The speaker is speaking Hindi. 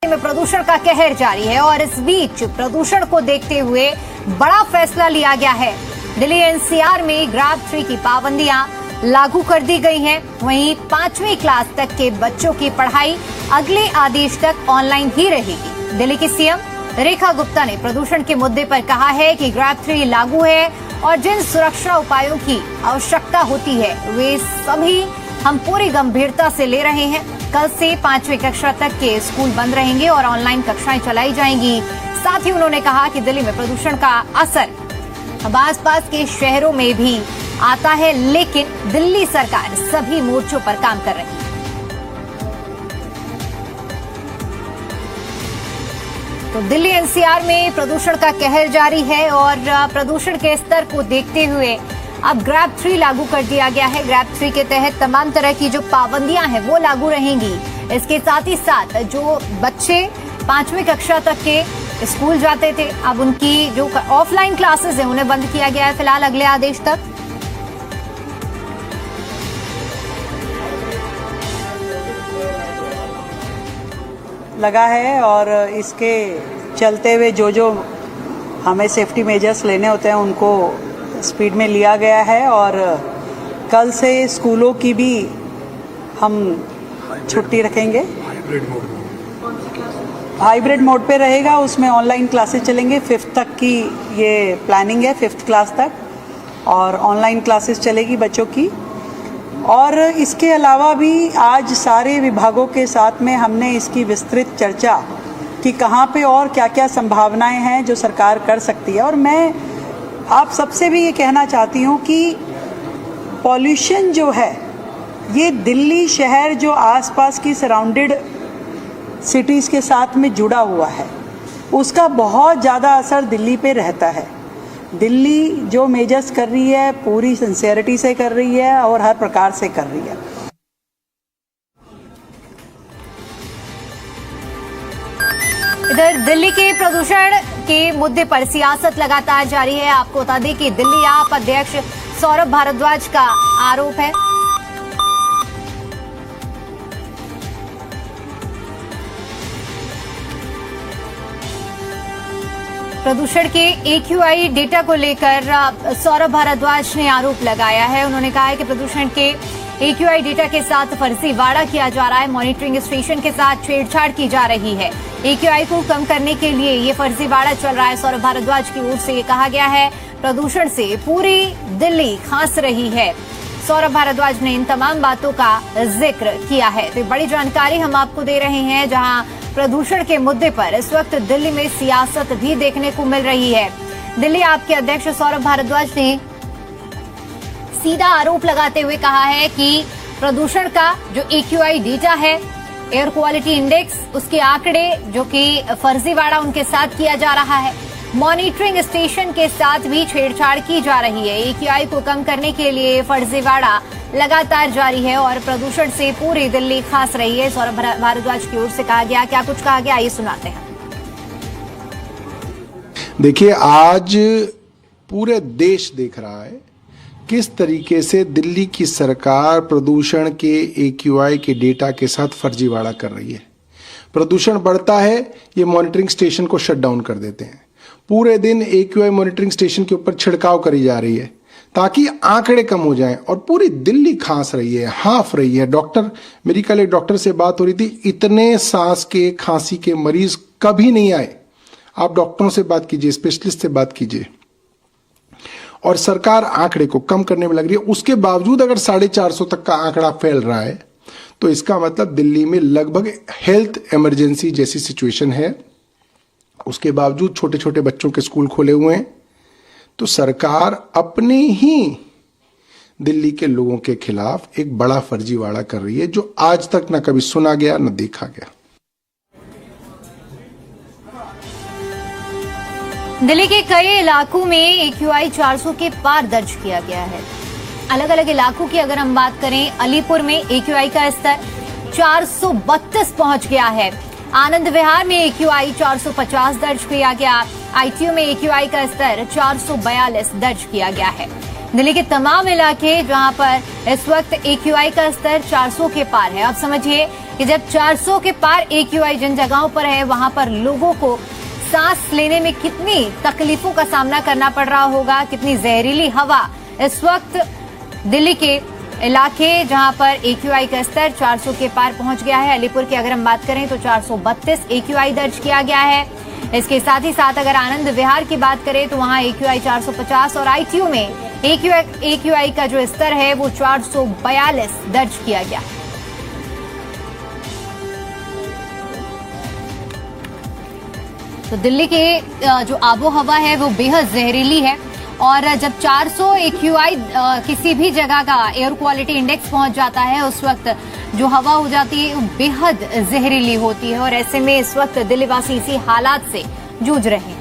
में प्रदूषण का कहर जारी है और इस बीच प्रदूषण को देखते हुए बड़ा फैसला लिया गया है। दिल्ली एनसीआर में ग्रैब 3 की पाबंदियां लागू कर दी गई हैं। वहीं 5वीं क्लास तक के बच्चों की पढ़ाई अगले आदेश तक ऑनलाइन ही रहेगी। दिल्ली की सीएम रेखा गुप्ता ने प्रदूषण के मुद्दे पर कहा है कि ग्रैब 3 लागू है और जिन सुरक्षा उपायों की आवश्यकता होती है वे सभी हम पूरी गंभीरता से ले रहे हैं। कल से 5वीं कक्षा तक के स्कूल बंद रहेंगे और ऑनलाइन कक्षाएं चलाई जाएंगी। साथ ही उन्होंने कहा कि दिल्ली में प्रदूषण का असर अब आसपास के शहरों में भी आता है, लेकिन दिल्ली सरकार सभी मोर्चों पर काम कर रही है। तो दिल्ली एनसीआर में प्रदूषण का कहर जारी है और प्रदूषण के स्तर को देखते हुए अब ग्रैब 3 लागू कर दिया गया है। ग्रैब 3 के तहत तमाम तरह की जो पाबंदियां हैं वो लागू रहेंगी। इसके साथ ही साथ जो बच्चे 5वीं कक्षा तक के स्कूल जाते थे, अब उनकी जो ऑफलाइन क्लासेस है उन्हें बंद किया गया है फिलहाल अगले आदेश तक। लगा है और इसके चलते हुए जो हमें सेफ्टी मेजर्स लेने होते हैं उनको स्पीड में लिया गया है और कल से स्कूलों की भी हम छुट्टी रखेंगे। हाइब्रिड मोड पे रहेगा, उसमें ऑनलाइन क्लासेस चलेंगे। 5th तक की ये प्लानिंग है, 5th क्लास तक, और ऑनलाइन क्लासेस चलेगी बच्चों की। और इसके अलावा भी आज सारे विभागों के साथ में हमने इसकी विस्तृत चर्चा कि कहाँ पे और क्या क्या संभावनाएं हैं जो सरकार कर सकती है। और मैं आप सबसे भी ये कहना चाहती हूँ कि पॉल्यूशन जो है ये दिल्ली शहर जो आसपास की सराउंडेड सिटीज़ के साथ में जुड़ा हुआ है उसका बहुत ज़्यादा असर दिल्ली पे रहता है। दिल्ली जो मेजर्स कर रही है पूरी सिंसियरिटी से कर रही है और हर प्रकार से कर रही है। इधर दिल्ली के प्रदूषण के मुद्दे पर सियासत लगातार जारी है। आपको बता दें कि दिल्ली आप अध्यक्ष सौरभ भारद्वाज का आरोप है प्रदूषण के AQI डेटा को लेकर सौरभ भारद्वाज ने आरोप लगाया है। उन्होंने कहा है कि प्रदूषण के AQI डेटा के साथ फर्जीवाड़ा किया जा रहा है, मॉनिटरिंग स्टेशन के साथ छेड़छाड़ की जा रही है। AQI को कम करने के लिए ये फर्जीवाड़ा चल रहा है। सौरभ भारद्वाज की ओर से ये कहा गया है प्रदूषण से पूरी दिल्ली खांस रही है। सौरभ भारद्वाज ने इन तमाम बातों का जिक्र किया है। तो बड़ी जानकारी हम आपको दे रहे हैं जहां प्रदूषण के मुद्दे पर इस वक्त दिल्ली में सियासत भी देखने को मिल रही है। दिल्ली आपके अध्यक्ष सौरभ भारद्वाज ने सीधा आरोप लगाते हुए कहा है कि प्रदूषण का जो AQI डेटा है, एयर क्वालिटी इंडेक्स, उसके आंकड़े जो कि फर्जीवाड़ा उनके साथ किया जा रहा है, मॉनिटरिंग स्टेशन के साथ भी छेड़छाड़ की जा रही है। AQI को कम करने के लिए फर्जीवाड़ा लगातार जारी है और प्रदूषण से पूरी दिल्ली खास रही है। सौरभ भारद्वाज की ओर से कहा गया, क्या कुछ कहा गया, ये सुनाते हैं। देखिए, आज पूरे देश देख रहा है किस तरीके से दिल्ली की सरकार प्रदूषण के AQI के डेटा के साथ फर्जीवाड़ा कर रही है। प्रदूषण बढ़ता है, ये मॉनिटरिंग स्टेशन को शट डाउन कर देते हैं। पूरे दिन AQI मॉनिटरिंग स्टेशन के ऊपर छिड़काव करी जा रही है ताकि आंकड़े कम हो जाएं और पूरी दिल्ली खांस रही है, हाफ रही है। मेरी कल एक डॉक्टर से बात हो रही थी, इतने सांस के खांसी के मरीज कभी नहीं आए। आप डॉक्टरों से बात कीजिए, स्पेशलिस्ट से बात कीजिए। और सरकार आंकड़े को कम करने में लग रही है। उसके बावजूद अगर 450 तक का आंकड़ा फैल रहा है तो इसका मतलब दिल्ली में लगभग हेल्थ इमरजेंसी जैसी सिचुएशन है। उसके बावजूद छोटे छोटे बच्चों के स्कूल खोले हुए हैं। तो सरकार अपने ही दिल्ली के लोगों के खिलाफ एक बड़ा फर्जीवाड़ा कर रही है जो आज तक न कभी सुना गया न देखा गया। दिल्ली के कई इलाकों में AQI 400 के पार दर्ज किया गया है। अलग अलग इलाकों की अगर हम बात करें, अलीपुर में AQI का स्तर 432 पहुंच गया है। आनंद विहार में AQI 450 दर्ज किया गया। ITO में AQI का स्तर 442 दर्ज किया गया है। दिल्ली के तमाम इलाके जहां पर इस वक्त AQI का स्तर 400 के पार है। अब समझिए कि जब 400 के पार AQI जिन जगहों पर है वहां पर लोगों को सांस लेने में कितनी तकलीफों का सामना करना पड़ रहा होगा, कितनी जहरीली हवा इस वक्त दिल्ली के इलाके जहां पर AQI का स्तर 400 के पार पहुंच गया है। अलीपुर की अगर हम बात करें तो 432 AQI दर्ज किया गया है। इसके साथ ही साथ अगर आनंद विहार की बात करें तो वहां AQI 450 और ITU में AQI का जो स्तर है वो 442 दर्ज किया गया। तो दिल्ली के जो आबो हवा है वो बेहद जहरीली है और जब 400 AQI किसी भी जगह का एयर क्वालिटी इंडेक्स पहुंच जाता है उस वक्त जो हवा हो जाती है वो बेहद जहरीली होती है और ऐसे में इस वक्त दिल्लीवासी इसी हालात से जूझ रहे हैं।